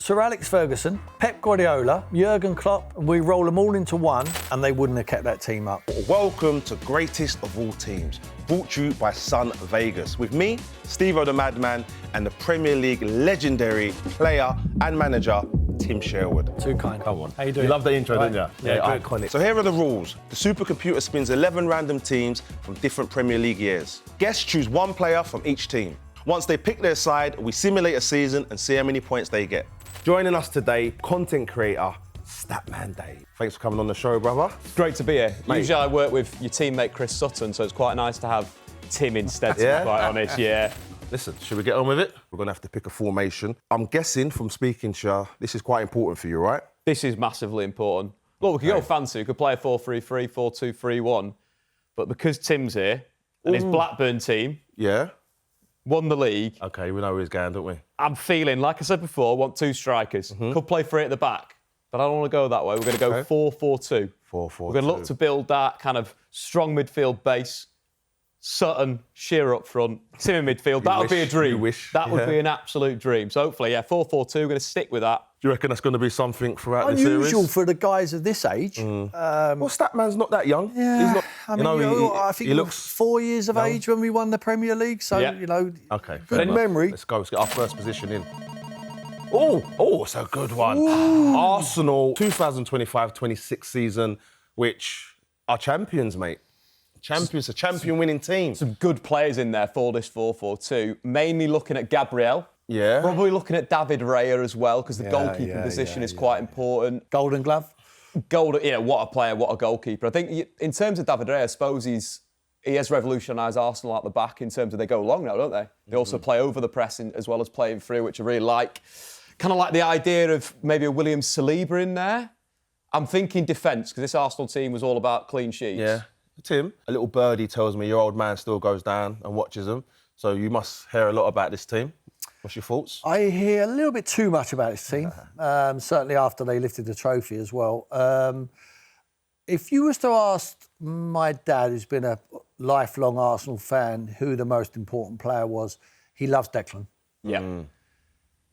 Sir Alex Ferguson, Pep Guardiola, Jurgen Klopp, and we roll them all into one, and they wouldn't have kept that team up. Welcome to Greatest of All Teams, brought to you by Sun Vegas. With me, Stevo the Madman, and the Premier League legendary player and manager, Tim Sherwood. Too kind. Come on. How you doing? You love the intro, Right. didn't you? Yeah, good. iconic. So here are the rules. The supercomputer spins 11 random teams from different Premier League years. Guests choose one player from each team. Once they pick their side, we simulate a season and see how many points they get. Joining us today, content creator, Statman Dave. Thanks for coming on the show, brother. Great to be here. Mate. Usually I work with your teammate Chris Sutton, so it's quite nice to have Tim instead, to Yeah? be quite honest. Yeah. Listen, should we get on with it? We're going to have to pick a formation. I'm guessing from speaking to you, this is quite important for you, right? This is massively important. Look, we could go fancy. We could play a 4-3-3, 4-2-3-1. But because Tim's here, and his Blackburn team Yeah? won the league, Okay, we know where he's going, don't we? I'm feeling, like I said before, I want two strikers. Could play three at the back, but I don't want to go that way. We're going to go 4-4-2. 4-4-2. We're going to look to build that kind of strong midfield base. Sutton, Shearer up front, Tim in midfield. That would be a dream. you wish, That would yeah. be an absolute dream. So hopefully, 4-4-2, we're going to stick with that. Do you reckon that's going to be something throughout the series? Unusual for the guys of this age. Well, Statman's not that young. Yeah, He's not, I mean, I think he we were looks 4 years of age when we won the Premier League, so, Yeah. Okay, fair good enough. memory. Let's go. Let's get our first position in. Oh, it's a good one. Arsenal, 2025-26 season, which are champions, mate. Champions, a champion-winning team. Some good players in there for this 4-4-2. Mainly looking at Gabriel. Yeah. Probably looking at David Raya as well, because the goalkeeping position is quite important. Golden Glove. What a player, what a goalkeeper. I think in terms of David Raya, I suppose he has revolutionised Arsenal at the back in terms of they go long now, don't they? They also play over the press as well as playing through, which I really like. Kind of like the idea of maybe a William Saliba in there. I'm thinking defence, because this Arsenal team was all about clean sheets. Yeah. Tim, a little birdie tells me your old man still goes down and watches them, so you must hear a lot about this team. What's your thoughts? I hear a little bit too much about this team, certainly after they lifted the trophy as well. If you was to ask my dad, who's been a lifelong Arsenal fan, who the most important player was, he loves Declan. Yeah.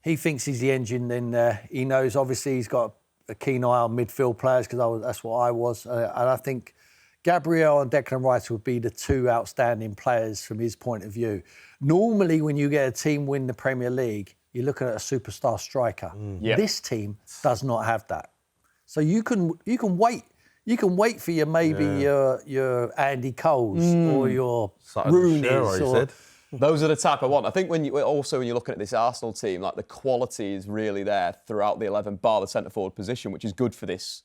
He thinks he's the engine in there. He knows, obviously, he's got a keen eye on midfield players, because that's what I was. And I think Gabriel and Declan Rice would be the two outstanding players from his point of view. Normally, when you get a team win the Premier League, you're looking at a superstar striker. Yeah. This team does not have that. So you can wait. You can wait for your Andy Coles or your Sutton, Shearer, Rooney's. he Or, said. Those are the type I want. I think when you're looking at this Arsenal team, like the quality is really there throughout the 11, bar the centre forward position, which is good for this,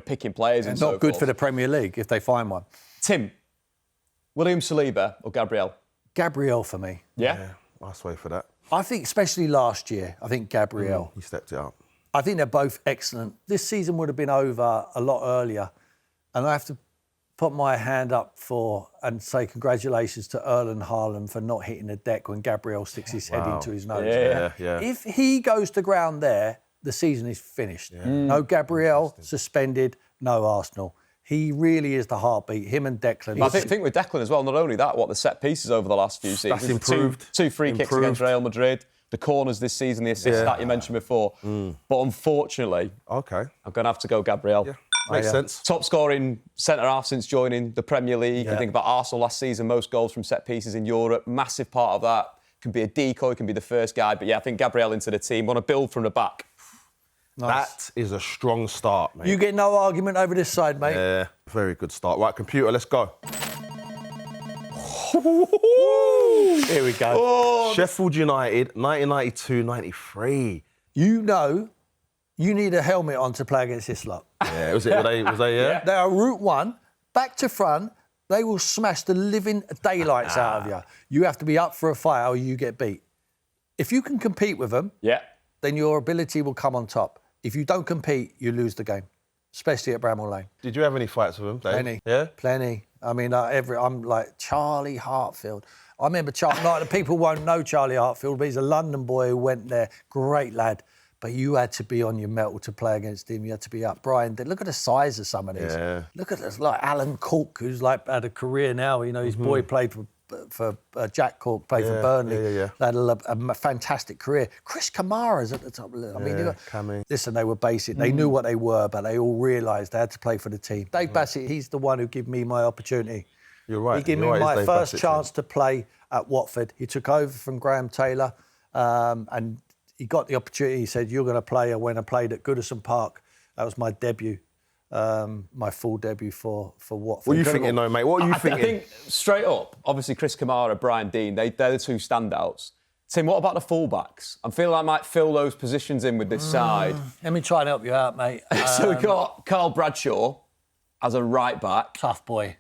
picking players and so not good forth. for the Premier League if they find one. Tim, William Saliba or Gabriel? Gabriel for me. Yeah? Nice way for that. I think, especially last year, I think Gabriel. He stepped it up. I think they're both excellent. This season would have been over a lot earlier, and I have to put my hand up and say congratulations to Erling Haaland for not hitting the deck when Gabriel sticks his head into his nose. Yeah. If he goes to ground there, the season is finished. No Gabriel, suspended, no Arsenal. He really is the heartbeat, him and Declan. I think with Declan as well, not only that, the set pieces over the last few seasons. That's improved. Two free kicks against Real Madrid, the corners this season, the assists that you mentioned before. But unfortunately, Okay. I'm going to have to go Gabriel. Yeah. Makes sense. Top scoring centre-half since joining the Premier League. You think about Arsenal last season, most goals from set pieces in Europe. Massive part of that. Can be a decoy, can be the first guy. But I think Gabriel into the team. Want to build from the back. That is a strong start, mate. You get no argument over this side, mate. Yeah, very good start. Right, computer, let's go. Here we go. Sheffield United, 1992-93. You know you need a helmet on to play against this lot. Yeah, was they, yeah? They are Route 1, back to front. They will smash the living daylights out of you. You have to be up for a fight or you get beat. If you can compete with them, then your ability will come on top. If you don't compete, you lose the game, especially at Bramall Lane. Did you have any fights with them, Dave? Plenty. Yeah? Plenty. I mean, I'm like Charlie Hartfield. I remember the people won't know Charlie Hartfield, but he's a London boy who went there. Great lad. But you had to be on your mettle to play against him. You had to be up. Brian, look at the size of some of these. Yeah. Look at this, like Alan Cork, who's like had a career now. His boy played for Jack Cork, played for Burnley. Yeah. They had a fantastic career. Chris Kamara's at the top. I mean, listen, they were basic. They knew what they were, but they all realised they had to play for the team. Dave Bassett, he's the one who gave me my opportunity. You're right. He gave me my first chance to play at Watford. He took over from Graham Taylor, and he got the opportunity. He said, "You're going to play." When I played at Goodison Park, that was my debut. My full debut for Watford. What are you thinking, though, mate? What are you thinking? I think straight up, obviously Chris Kamara, Brian Deane, they're the two standouts. Tim, what about the fullbacks? I'm feeling I might fill those positions in with this side. Let me try and help you out, mate. So we've got Carl Bradshaw as a right back. Tough boy.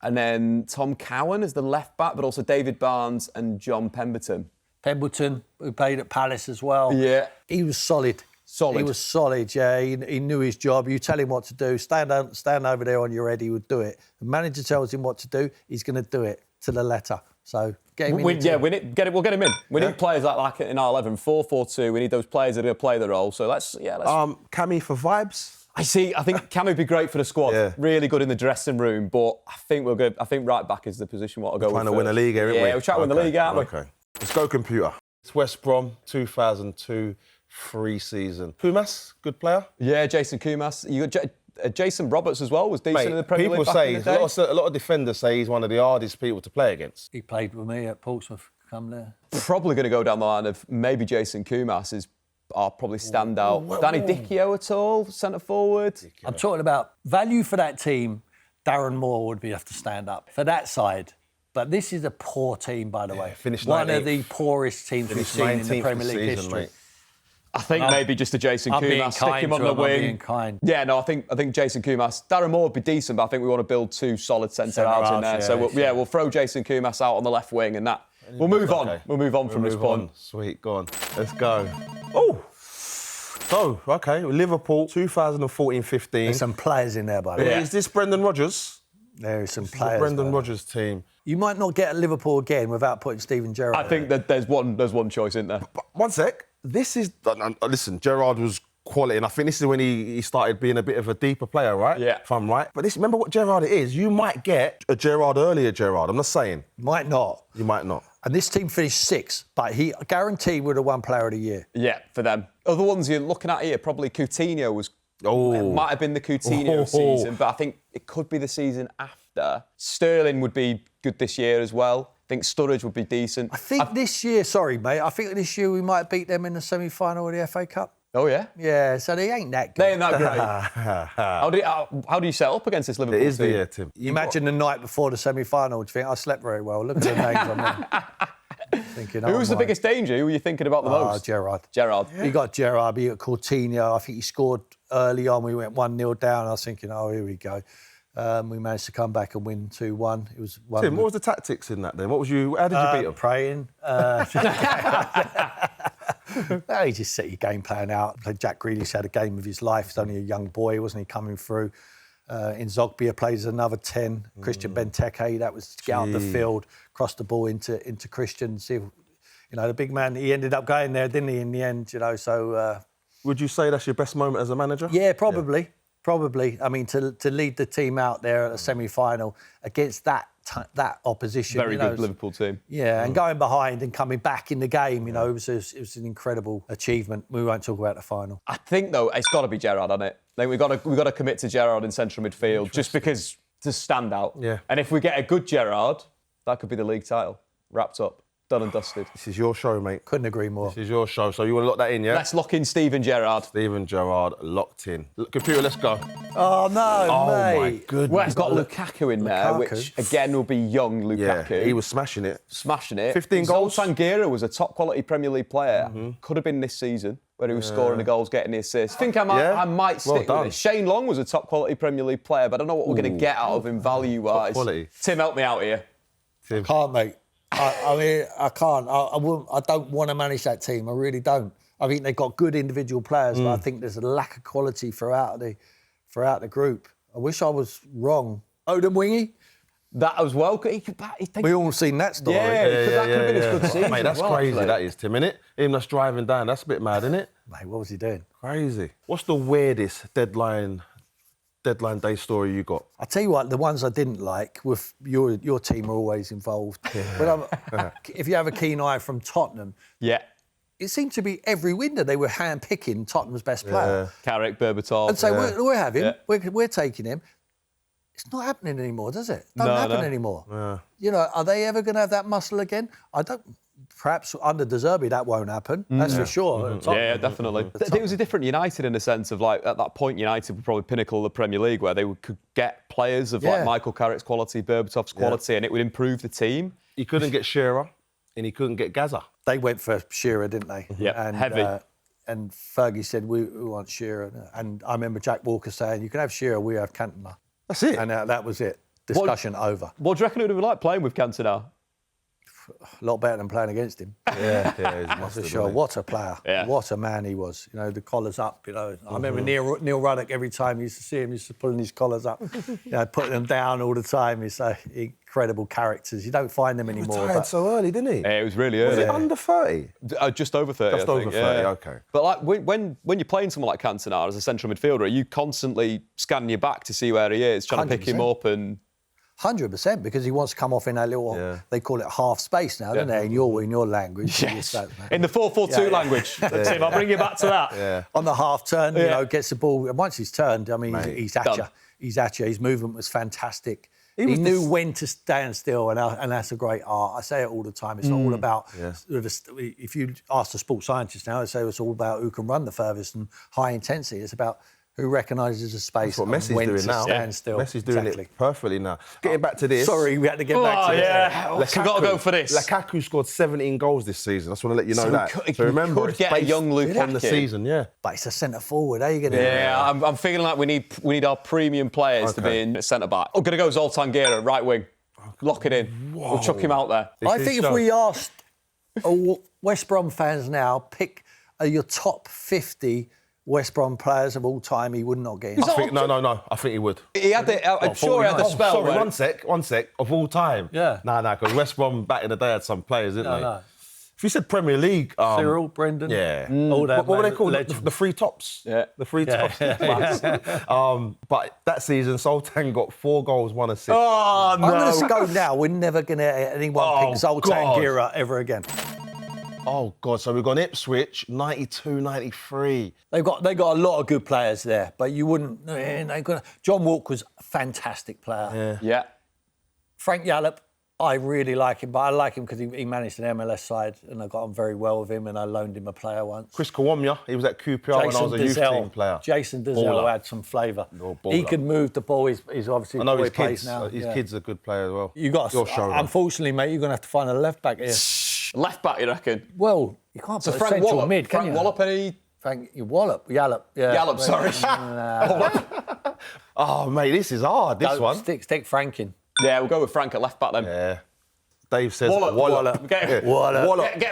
And then Tom Cowan as the left back, but also David Barnes and John Pemberton. Pemberton, who played at Palace as well. Yeah. He was solid. Solid. He was solid, yeah. He knew his job. You tell him what to do. Stand over there on your head, he would do it. The manager tells him what to do, he's going to do it to the letter. So get him in. We'll get him in. We need players like in our 11, 4-4-2. We need those players that are going to play the role. So let's. Cammy for vibes. I think Cam would be great for the squad. Yeah. Really good in the dressing room, but I think we're good. I think right back is the position what I'll go with. Trying to win a league, aren't we? Yeah, we're trying to win the league, aren't we? Okay. Let's go, computer. It's West Brom, 2002-3 season. Kumas, good player. Yeah, Jason Kumas. You got Jason Roberts as well. Was decent in the Premier League. People say a lot of defenders say he's one of the hardest people to play against. He played with me at Portsmouth. Come there. Probably going to go down the line of maybe Jason Kumas is probably stand out. Danny Dichio at all, centre forward. I'm talking about value for that team. Darren Moore would have to stand up for that side. But this is a poor team, by the way. Finished one 19th. of the poorest teams we've seen in the Premier League history. Mate. I think maybe just a Jason Kumas, stick him on the wing. Yeah, no, I think Jason Kumas. Darren Moore would be decent, but I think we want to build two solid centre-halves in there. So we'll throw Jason Kumas out on the left wing and that. We'll move on. Okay. We'll move on from this point. Sweet, go on. Let's go. Oh! So, okay, Liverpool, 2014-15. There's some players in there, by the way. Is this Brendan Rodgers? There is some This is players. the Brendan Rodgers team. You might not get at Liverpool again without putting Steven Gerrard. I think that there's one choice in there. But one sec. This is... Listen, Gerrard was quality, and I think this is when he started being a bit of a deeper player, right? Yeah. If I'm right. But remember what Gerrard is. You might get a Gerrard earlier Gerrard. I'm not saying. Might not. You might not. And this team finished sixth, but he guaranteed would have won Player of the Year. Yeah, for them. Other ones you're looking at here, probably Coutinho was... It might have been the Coutinho season, but I think it could be the season after. Sterling would be good this year as well. I think Sturridge would be decent. I think this year, sorry, mate, I think this year we might beat them in the semi-final of the FA Cup. Oh, yeah? Yeah, so they ain't that good. They ain't that great. How do you set up against this Liverpool It is team? the year, Tim. Imagine the night before the semi-final. Do you think I slept very well? Look at the names on there. Thinking, Who was the biggest danger? Who were you thinking about the most? Gerrard. Gerrard. Yeah. You got Gerrard, you got Coutinho. I think he scored early on. We went 1-0 down. I was thinking, oh, here we go. We managed to come back and win 2-1. It was Tim, what was the tactics in that then? How did you beat them? Praying. No, you just set your game plan out. Jack Grealish had a game of his life. He's only a young boy, wasn't he, coming through? Inzogbia plays another 10. Christian Benteke, that was to get out the field, cross the ball into Christian. See, the big man, he ended up going there, didn't he, in the end, So... Would you say that's your best moment as a manager? Yeah, probably. Yeah. Probably. I mean, to lead the team out there at a semi-final against that opposition. Very good Liverpool team. Yeah, and going behind and coming back in the game, it was an incredible achievement. We won't talk about the final. I think, though, it's got to be Gerrard, hasn't it? Like, we've got to commit to Gerrard in central midfield just because to stand out. Yeah. And if we get a good Gerrard, that could be the league title. Wrapped up. Done and dusted. This is your show, mate. Couldn't agree more. This is your show, so you want to lock that in, yeah? Let's lock in Steven Gerrard. Steven Gerrard locked in. Computer, let's go. Oh, no, mate. My goodness. Well, it's got Lukaku in there, which, again, will be young Lukaku. Yeah, he was smashing it. 15 goals. Sangira was a top-quality Premier League player. Could have been this season, where he was scoring the goals, getting the assists. I think I might stick with it. Shane Long was a top-quality Premier League player, but I don't know what we're going to get out of him value-wise. Quality. Tim, help me out here. I can't, mate. I mean, I can't. I don't want to manage that team. I really don't. I think they've got good individual players, but I think there's a lack of quality throughout the group. I wish I was wrong. Odin Wingy? That as well. We all seen that story. That could have been his good season. Mate, that's crazy, that is, Tim, innit? Him that's driving down, that's a bit mad, innit? Mate, what was he doing? Crazy. What's the weirdest deadline deadline day story you got? I'll tell you what, the ones I didn't like, with your team are always involved. If you have a keen eye from Tottenham, it seemed to be every window they were hand-picking Tottenham's best player. Carrick, Berbatov. And so we're having, we're taking him. It's not happening anymore, does it? Doesn't happen anymore. Yeah. You know, are they ever going to have that muscle again? I don't. Perhaps under De Zerbi that won't happen. That's for sure. Yeah, definitely. It was a different United in the sense of, like, at that point, United were probably pinnacle of the Premier League, where they could get players of like Michael Carrick's quality, Berbatov's quality, and it would improve the team. He couldn't get Shearer, and he couldn't get Gaza. They went for Shearer, didn't they? Yeah, heavy. And Fergie said, we want Shearer. And I remember Jack Walker saying, you can have Shearer, we have Cantona. That's it. And that was it. Discussion over. What do you reckon it would be like playing with Cantona? A lot better than playing against him. Yeah, That's for sure. What a player. Yeah. What a man he was. You know, the collars up, you know. I remember Neil Ruddock, every time you used to see him, he used to pulling his collars up, you know, putting them down all the time. He's incredible characters. You don't find them anymore. Retired so early, didn't he? Yeah, it was really early. Was it under 30? Just over 30, Just I over think. 30, yeah. OK. But like when you're playing someone like Cantona as a central midfielder, are you constantly scanning your back to see where he is, trying to pick him up and... 100%, because he wants to come off in that little, they call it half space now, don't they, in your language. Yes. In the 4-4-2 language. Tim, I'll bring you back to that. Yeah. On the half turn, you know, gets the ball. And once he's turned, I mean, he's at you. Done. He's at you. His movement was fantastic. He knew when to stand still, and that's a great art. I say it all the time. It's not all about... If you ask the sports scientists now, they say it's all about who can run the furthest and high intensity. It's about who recognises the space. That's what Messi's when doing to now. stand still. Messi's doing it perfectly now. Getting back to this. Sorry, we had to get back to this. Yeah, we've got to go for this. Lukaku scored 17 goals this season. I just want to let you know that. So remember, could get a young Lukaku on the season, But it's a centre forward. How are you going to? Yeah, I'm feeling like we need our premium players to be in centre back. I'm going to go Zoltan Gera, right wing. Lock it in. Whoa. We'll chuck him out there. I think if we asked West Brom fans now, pick your top 50 West Brom players of all time, he would not get in. No. I think he would. He had I'm sure he had the spell. Sorry, one sec. Of all time. Yeah. No, because West Brom back in the day had some players, didn't they? No. If you said Premier League... Cyril, Brendan. Yeah. All that. What were they called? The three tops. Yeah. The three tops. But that season, Sultan got 4 goals, 1 assist. Oh, no. I'm going to go now. We're never going to anyone pick Zoltan Gera ever again. Oh, God. So we've gone Ipswich, 92, 93. They got a lot of good players there, but you wouldn't... John Walk was a fantastic player. Yeah. Frank Yallop, I really like him, but I like him because he managed an MLS side and I got on very well with him and I loaned him a player once. Chris Kawamia, he was at QPR when I was a youth team player. Jason Dizelle had some flavour. He could move the ball. He's obviously... I know his kids kids. now. His kid's a good player as well. Unfortunately, mate, you're going to have to find a left-back here. Left back, you reckon? Well, you can't put a Frank central Wallop, mid, can Frank you? Wallop, any... Yallop. Yeah. Yallop, sorry. Oh, mate, this is hard, this one. Stick Frank in. Yeah, we'll go with Frank at left back then. Yeah. Dave says Wallop. Get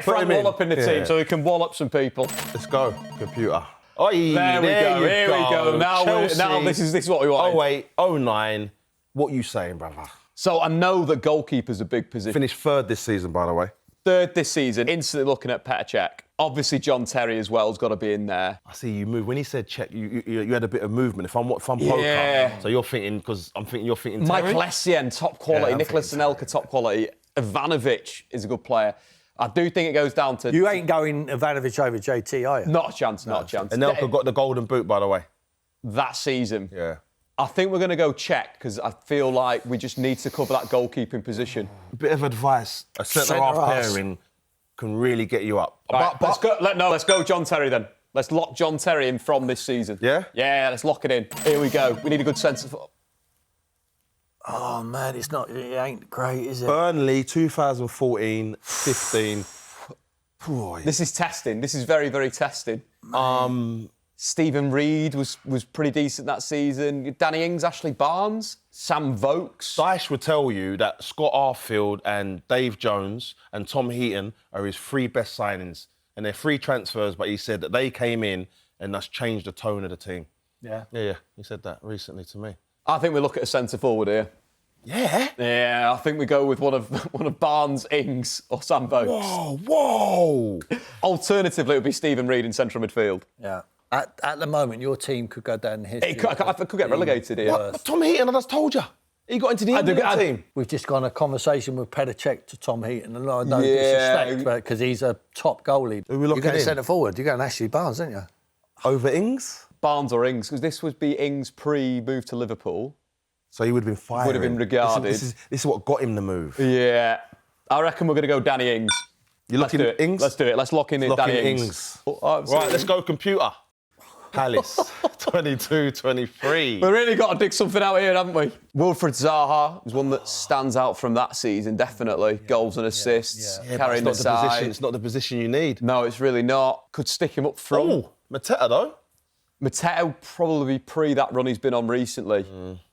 Frank Wallop in the team so he can wallop some people. Let's go, computer. There we go. Now this is what we want. 08, 09. What you saying, brother? So I know that goalkeeper's a big position. Finished 3rd this season, by the way. 3rd this season. Instantly looking at Petr Cech. Obviously, John Terry as well has got to be in there. I see you move. When he said Cech, you had a bit of movement. If I'm poker, so you're thinking, because I'm thinking you're thinking Terry? Michael Essien, top quality. Nicholas Anelka, top quality. Ivanovic is a good player. I do think it goes down to... You ain't going Ivanovic over JT, are you? Not a chance, not a chance. Anelka got the golden boot, by the way. That season. Yeah. I think we're going to go Cech because I feel like we just need to cover that goalkeeping position. A bit of advice. A centre-half pairing can really get you up. Right, let's go John Terry then. Let's lock John Terry in from this season. Yeah? Yeah, let's lock it in. Here we go. We need a good sense of... Oh, man, it ain't great, is it? Burnley, 2014, 15. Boy. This is testing. This is very, very testing. Stephen Reid was pretty decent that season. Danny Ings, Ashley Barnes, Sam Vokes. Dyche would tell you that Scott Arfield and Dave Jones and Tom Heaton are his 3 best signings. And they're 3 transfers, but he said that they came in and that's changed the tone of the team. Yeah. Yeah. He said that recently to me. I think we look at a centre forward here. Yeah? Yeah, I think we go with one of Barnes, Ings or Sam Vokes. Whoa! Alternatively, it would be Stephen Reid in central midfield. Yeah. At the moment, your team could go down in history. It could get relegated here. What? Tom Heaton, I just told you. He got into the England team. We've just gone a conversation with Petacek to Tom Heaton, and no disrespect, because he's a top goalie. Who we looking You're going in? centre forward. You're going Ashley Barnes, aren't you? Over Ings? Barnes or Ings, because this would be Ings pre-move to Liverpool. So he would have been firing. Would have been regarded. This is what got him the move. Yeah. I reckon we're going to go Danny Ings. You're looking at Ings? Let's do it. Let's lock in Danny Ings. Right, let's go computer. Palace, 22-23. We've really got to dig something out here, haven't we? Wilfred Zaha is one that stands out from that season, definitely. Goals and assists, carrying the side. It's not the position you need. No, it's really not. Could stick him up front. Oh, Mateta, though. Mateta probably pre that run he's been on recently.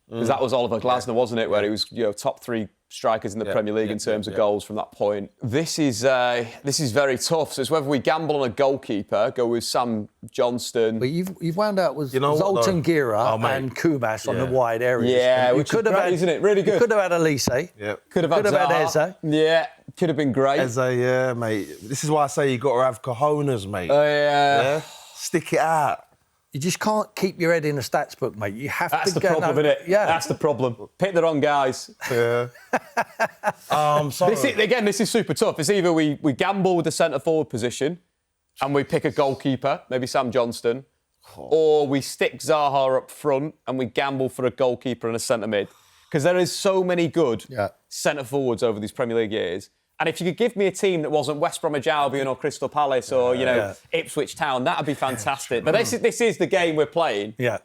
Because that was Oliver Glasner, wasn't it? Where he was, top 3 strikers in the Premier League in terms of goals from that point. This is very tough. So it's whether we gamble on a goalkeeper, go with Sam Johnston. But you've wound out with what, Zoltan though? Gira Oh, and Kumas on the wide areas. Yeah, you which is great, isn't it? Really good. You could have had Elise. Yeah. Could have had Eze. Yeah, could have been great. Eze, yeah, mate. This is why I say you got to have cojones, mate. Yeah. Stick it out. You just can't keep your head in a stats book, mate. You have That's to the get problem, isn't it? Yeah. That's the problem. Pick the wrong guys. Yeah. Sorry. This is super tough. It's either we gamble with the centre-forward position and we pick a goalkeeper, maybe Sam Johnston, or we stick Zaha up front and we gamble for a goalkeeper and a centre-mid. Because there is so many good centre-forwards over these Premier League years. And if you could give me a team that wasn't West Bromwich Albion or Crystal Palace or, Ipswich Town, that would be fantastic. But this is the game we're playing. Yeah.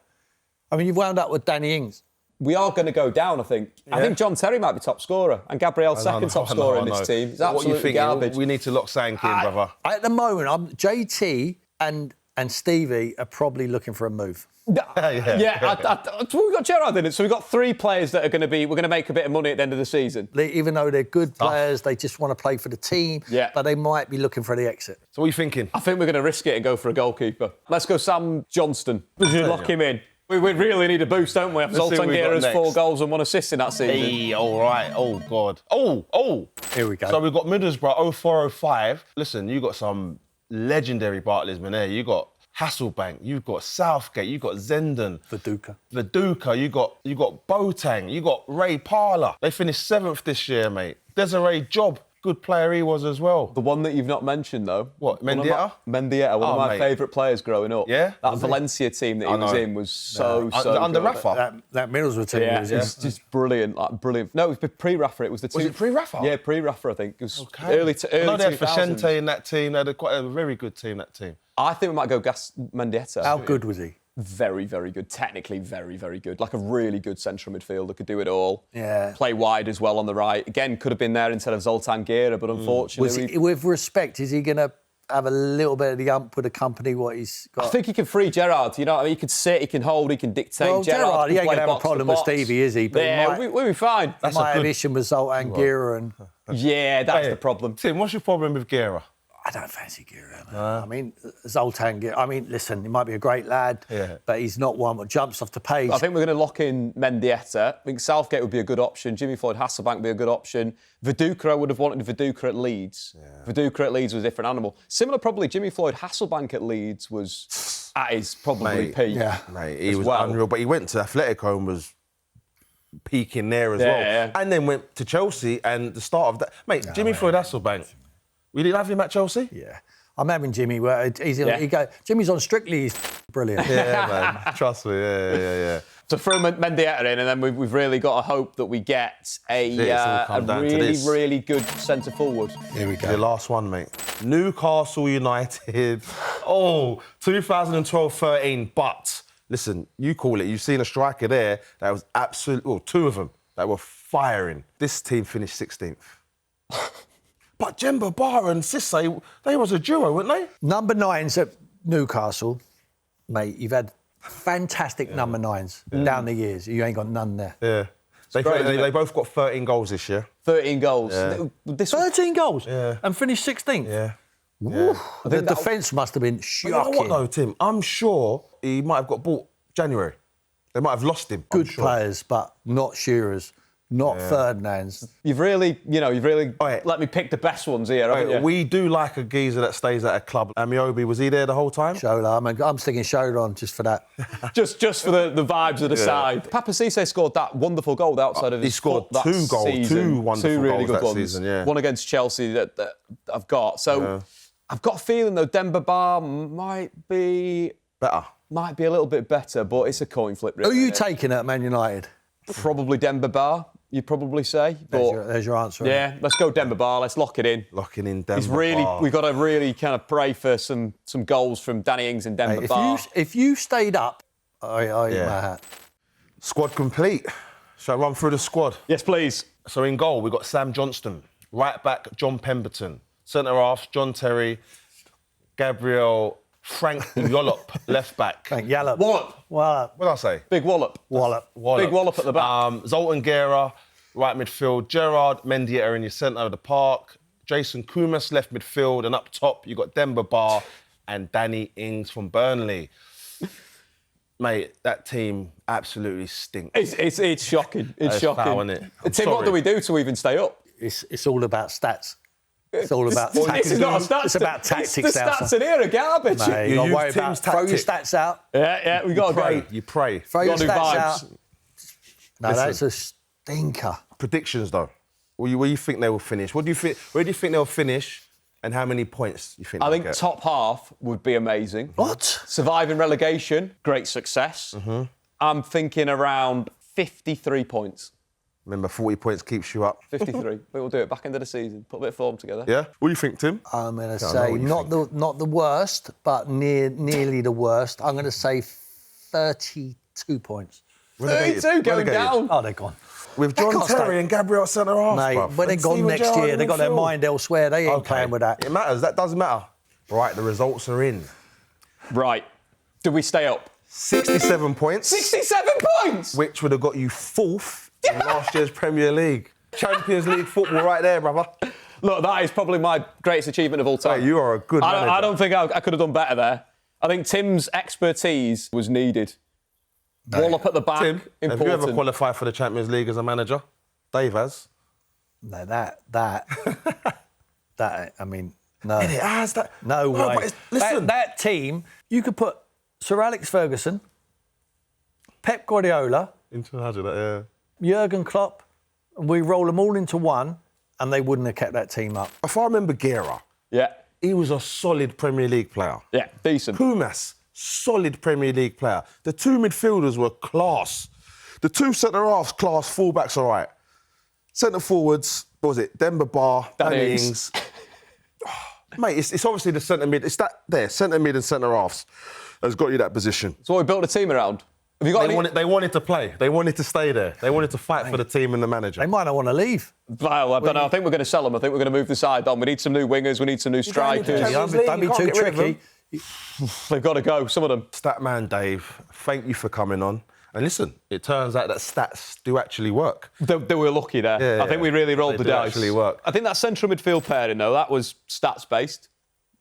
I mean, you've wound up with Danny Ings. We are going to go down, I think. Yeah. I think John Terry might be top scorer and Gabriel's second top scorer in this team. It's absolutely garbage. We need to lock Sank in, brother. At the moment, JT and Stevie are probably looking for a move. We've got Gerrard in it, so we've got 3 players that are going to be. We're going to make a bit of money at the end of the season. Even though they're good players, they just want to play for the team. Yeah. But they might be looking for the exit. So what are you thinking? I think we're going to risk it and go for a goalkeeper. Let's go Sam Johnston. We should lock him in. We really need a boost, don't we? Zoltan Gira's 4 goals and 1 assist in that season. Hey, all right. Oh, God. Oh. Here we go. So we've got Middlesbrough 0405. Listen, you got some legendary Barclaysmen there. You got Hasselbank, you've got Southgate, you've got Zenden. Viduka, you got Boateng, you got Ray Parlour. They finished 7th this year, mate. Desiree Job, good player he was as well. The one that you've not mentioned, though. What, Mendieta? Mendieta, one of my favourite players growing up. Yeah? That Valencia team that he was in was so under good. Rafa? That Middlesbrough team was just brilliant, brilliant. No, it was pre-Rafa. It was the two. Was it pre-Rafa? Yeah, pre-Rafa, I think. It was early I know they had 2000s. Facente in that team. They had quite a very good team, that team. I think we might go Mendieta. How good was he? Very, very good. Technically, very, very good. Like a really good central midfielder, could do it all. Yeah. Play wide as well on the right. Again, could have been there instead of Zoltan Gira, but unfortunately... With respect, is he going to have a little bit of the ump with the company, what he's got? I think he can free Gerrard. You know what I mean? He can sit, he can hold, he can dictate. Well, Gerrard, he ain't going to have a problem with Stevie, is he? But yeah, we'll be fine. He might have issue with Zoltan Gira and... Yeah, that's the problem. Tim, what's your problem with Gira? I don't fancy Gira, man. I mean, Zoltan Gira, listen, he might be a great lad, but he's not one that jumps off the page. I think we're going to lock in Mendieta. I think Southgate would be a good option. Jimmy Floyd Hasselbank would be a good option. Viduka, I would have wanted Viduka at Leeds. Yeah. Viduka at Leeds was a different animal. Similar, probably, Jimmy Floyd Hasselbank at Leeds was at his probably peak. Yeah. Mate, he was unreal, but he went to Atletico and was peaking there as well. Yeah. And then went to Chelsea and the start of that. Mate, Jimmy Floyd Hasselbank. We didn't have him at Chelsea? Yeah. I'm having Jimmy. Jimmy's on Strictly. He's brilliant. Yeah, man. Trust me. Yeah. So throw Mendieta in, and then we've really got to hope that we get a really good centre forward. Here we go. The last one, mate. Newcastle United. 2012-13. But listen, you call it. You've seen a striker there that was absolutely. Well, 2 of them that were firing. This team finished 16th. But Jemba Barr and Cisse, they was a duo, weren't they? Number 9s at Newcastle, mate, you've had fantastic number 9s down the years. You ain't got none there. Yeah. They both got 13 goals this year. 13 goals. Yeah. 13 goals? Yeah. And finished 16th? Yeah. The defence must have been shocking. You know what, though, Tim? I'm sure he might have got bought January. They might have lost him. Good players, but not Shearer's not Ferdinand's. You've really let me pick the best ones here, haven't you? We do like a geezer that stays at a club. Amiobi, was he there the whole time? Shola, I'm sticking Shola on just for that. just for the vibes of the side. Papa Cisse scored that wonderful goal outside of his He scored foot that 2 goals, season. 2 wonderful Two really goals good that ones. season, yeah. One against Chelsea that I've got. So I've got a feeling, though, Demba Ba might be Better. Might be a little bit better, but it's a coin flip, really. Who are you taking at Man United? Probably Demba Ba, you'd probably say. But There's your answer. yeah, let's go Demba Ba. Let's lock it in. Locking in Demba Ba. We've got to really kind of pray for some goals from Danny Ings and Demba Ba. If you stayed up, I my hat. Squad complete. Shall I run through the squad? Yes, please. So in goal, we've got Sam Johnston. Right back, John Pemberton. Centre-half, John Terry. Gabriel, Frank Yallop, left back. Frank Yallop. Wallop. Wallop. What did I say? Big Wallop. Wallop. Big Wallop at the back. Zoltan Guerra, right midfield. Gerard Mendieta in your centre of the park. Jason Kumas, left midfield. And up top, you've got Demba Ba and Danny Ings from Burnley. Mate, that team absolutely stinks. It's shocking. It's shocking. Foul, isn't it? I'm Tim, sorry. what do we do to even stay up? It's all about stats. It's all about This tactics. is not a stats. It's about tactics. The stats Alsa. in here are garbage. Mate, you You got to use worry about Tim's throw your tactic. stats out. Yeah, we got to go. You pray. Throw your Gotta do stats vibes. out. No, Listen. that's a stinker. Predictions, though. Where you think they will finish? Where do you think they'll finish? And how many points you think I they'll think get? top half would be amazing. What? Surviving relegation, great success. Mm-hmm. I'm thinking around 53 points. Remember, 40 points keeps you up. 53. We'll do it back into the season. Put a bit of form together. Yeah? What do you think, Tim? I'm going to I know say what you not the worst, but nearly the worst. I'm going to say 32 points. 32 going Relegated. down. Oh, they're gone. With They John can't Terry stay. and Gabriel centre-half, Mate, bruv. when they're And gone Steven next Gerrard year, in they've got their midfield. mind elsewhere. They ain't playing with that. It matters. That doesn't matter. Right, the results are in. Right. Do we stay up? 67 points, 67 points! which would have got you fourth in last year's Premier League. Champions League football right there, brother. Look, that is probably my greatest achievement of all time. Hey, you are a good manager. I don't think I could have done better there. I think Tim's expertise was needed. Wallop at the back, Tim, important. have you ever qualified for the Champions League as a manager? Dave has. No, that. I mean, no. And it has that. No way. but listen. That team, you could put Sir Alex Ferguson, Pep Guardiola, Imagine that, yeah. Jurgen Klopp, and we roll them all into one, and they wouldn't have kept that team up. If I remember Guerra, Yeah, he was a solid Premier League player. yeah, decent. Pumas, solid Premier League player. The two midfielders were class. The two centre-halves, class. Full-backs, all right. Centre-forwards, what was it? Demba Ba, Danny Ings. Mate, it's obviously the centre-mid. It's that there, centre-mid and centre-halves has got you that position. So what we built a team around. Have you got They wanted to play. They wanted to stay there. They wanted to fight for the team and the manager. They might not want to leave. Well, I don't know. I think we're going to sell them. I think we're going to move the side on. We need some new wingers. We need some new strikers. Champions League, Don't be you can't too get rid of tricky. They've got to go, some of them. Statman Dave, thank you for coming on. And listen, it turns out that stats do actually work. They were lucky there. Yeah, I think we really rolled they the do dice. actually work. I think that central midfield pairing, though, that was stats-based.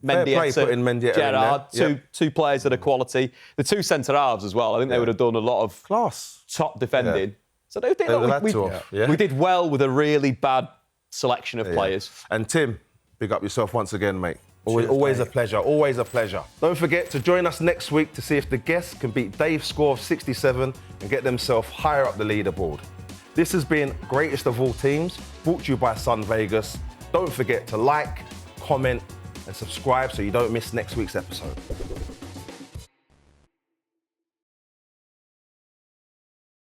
Fair play putting Mendieta in Gerrard, there. Yep. two players that are quality. The two centre-halves as well. I think they would have done a lot of Class. top defending. Yeah. So they did. They would have had to have, yeah. We did well with a really bad selection of players. And Tim, big up yourself once again, mate. Always a pleasure, always a pleasure. Don't forget to join us next week to see if the guests can beat Dave's score of 67 and get themselves higher up the leaderboard. This has been Greatest of All Teams, brought to you by Sun Vegas. Don't forget to like, comment, and subscribe so you don't miss next week's episode.